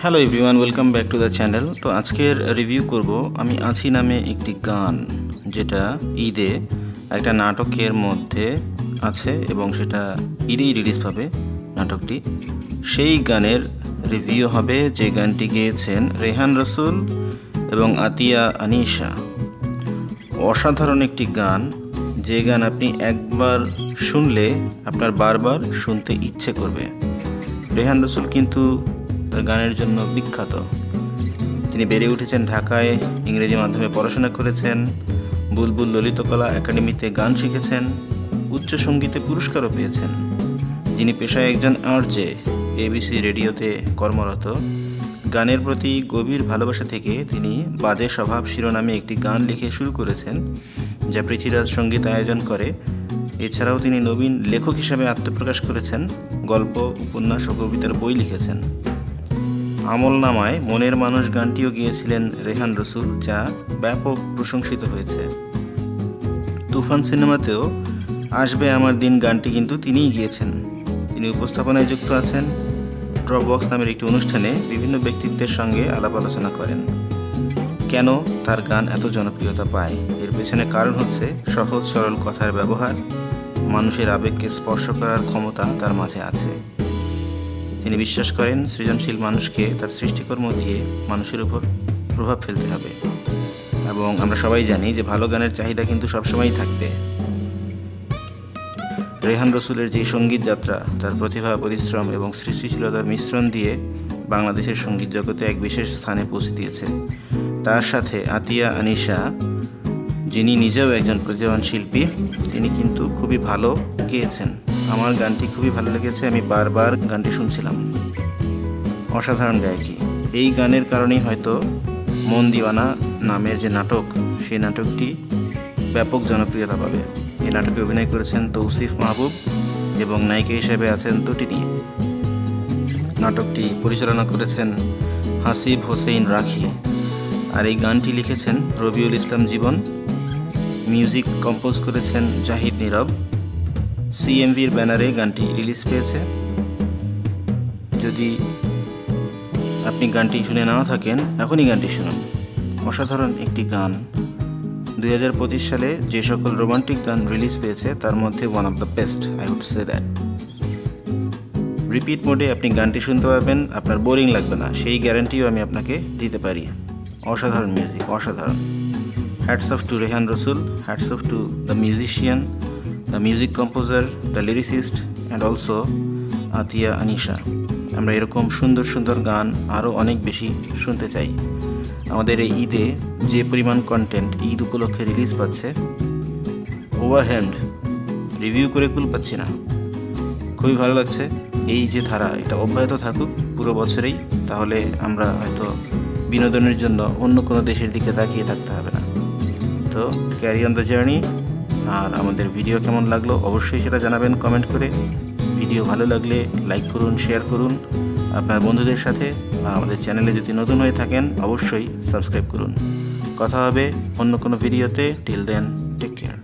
Hello everyone, welcome back to the channel. তো আজকের review করব আমি আছি নামে একটি গান, যেটা ঈদে একটা নাটকের মধ্যে আছে এবং সেটা ঈদেই রিলিজ পাবে নাটকটি। সেই গানের রিভিউ হবে, যে গানটি গেয়েছেন রেহান রসুল এবং আতিয়া আনিশা। অসাধারণ একটি গান, যে গান আপনি একবার শুনলে আপনার বারবার শুনতে ইচ্ছে করবে। রেহান রসুল কিন্তু তার গানের জন্য বিখ্যাত। তিনি বেড়ে উঠেছেন ঢাকায়, ইংরেজি মাধ্যমে পড়াশোনা করেছেন, বুলবুল ললিতকলা একাডেমিতে গান শিখেছেন, উচ্চ সঙ্গীতে পুরস্কারও পেয়েছেন। যিনি পেশায় একজন আরজে, এবিসি রেডিওতে কর্মরত। গানের প্রতি গভীর ভালোবাসা থেকে তিনি বাজে স্বভাব শিরোনামে একটি গান লিখে শুরু করেছেন, যা পৃথ্বীরাজ সঙ্গীত আয়োজন করে। এছাড়াও তিনি নবীন লেখক হিসাবে আত্মপ্রকাশ করেছেন, গল্প, উপন্যাস ও কবিতার বই লিখেছেন। আমলনামায় মনের মানুষ গানটিও গেয়েছিলেন রেহান রসুল, যা ব্যাপক প্রশংসিত হয়েছে। তুফান সিনেমাতেও আসবে আমার দিন গানটি কিন্তু তিনিই গিয়েছেন। তিনি উপস্থাপনায় যুক্ত আছেন। ড্রপবক্স নামের একটি অনুষ্ঠানে বিভিন্ন ব্যক্তিত্বের সঙ্গে আলাপ আলোচনা করেন। কেন তার গান এত জনপ্রিয়তা পায়, এর পেছনে কারণ হচ্ছে সহজ সরল কথার ব্যবহার। মানুষের আবেগকে স্পর্শ করার ক্ষমতা তার মাঝে আছে। তিনি বিশ্বাস করেন সৃজনশীল মানুষকে তার সৃষ্টিকর্ম দিয়ে মানুষের উপর প্রভাব ফেলতে হবে, এবং আমরা সবাই জানি যে ভালো গানের চাহিদা কিন্তু সবসময়ই থাকবে। রেহান রসুলের যে সঙ্গীত যাত্রা, তার প্রতিভা, পরিশ্রম এবং সৃষ্টিশীলতার মিশ্রণ দিয়ে বাংলাদেশের সঙ্গীত জগতে এক বিশেষ স্থানে পৌঁছে দিয়েছে। তার সাথে আতিয়া আনিশা, যিনি নিজেও একজন প্রতিভাবান শিল্পী, তিনি কিন্তু খুবই ভালো গেয়েছেন। আমার গানটি খুবই ভালো লেগেছে, আমি বারবার গানটি শুনছিলাম। অসাধারণ গায়কী। এই গানের কারণেই হয়তো মন দিওয়ানা নামের যে নাটক, সেই নাটকটি ব্যাপক জনপ্রিয়তা পাবে। এই নাটকে অভিনয় করেছেন তৌসিফ মাহবুব এবং নায়িকা হিসেবে আছেন তটিনী। নাটকটি পরিচালনা করেছেন হাসিব হোসেন রাখি, আর এই গানটি লিখেছেন রবিউল ইসলাম জীবন। মিউজিক কম্পোজ করেছেন জাহিদ নীরব। সিএমভির ব্যানারে গানটি রিলিজ পেয়েছে। যদি আপনি গানটি শুনে নাও থাকেন, এখনই গানটি শুনুন। অসাধারণ একটি গান। 2025 সালে যে সকল রোমান্টিক গান রিলিজ পেয়েছে, তার মধ্যে one of the best, I would say that. Repeat মোডে আপনি গানটি শুনতে পারবেন, আপনার বোরিং লাগবে না, সেই গ্যারান্টিও আমি আপনাকে দিতে পারি। অসাধারণ মিউজিক, অসাধারণ। হ্যাটস অফ টু রেহান রসুল, hats off to the musician, the music composer, the lyricist and also আতিয়া আনিশা। আমরা এরকম সুন্দর সুন্দর গান আরও অনেক বেশি শুনতে চাই। আমাদের এই ঈদে যে পরিমাণ কন্টেন্ট ঈদ উপলক্ষে রিলিজ পাচ্ছে, ওভারহ্যান্ড রিভিউ করে কুল পাচ্ছি না। খুবই ভালো লাগছে। এই যে ধারা, এটা অব্যাহত থাকুক পুরো বছরেই, তাহলে আমরা হয়তো বিনোদনের জন্য অন্য কোনো দেশের দিকে তাকিয়ে থাকতে হবে না। তো ক্যারি অন দ্য জার্নি। আর আমাদের ভিডিও কেমন লাগলো অবশ্যই সেটা জানাবেন কমেন্ট করে। ভিডিও ভালো লাগলে লাইক করুন, শেয়ার করুন আপনার বন্ধুদের সাথে। আর আমাদের চ্যানেলে যদি নতুন হয়ে থাকেন, অবশ্যই সাবস্ক্রাইব করুন। কথা হবে অন্য কোনো ভিডিওতে। Till then, take care.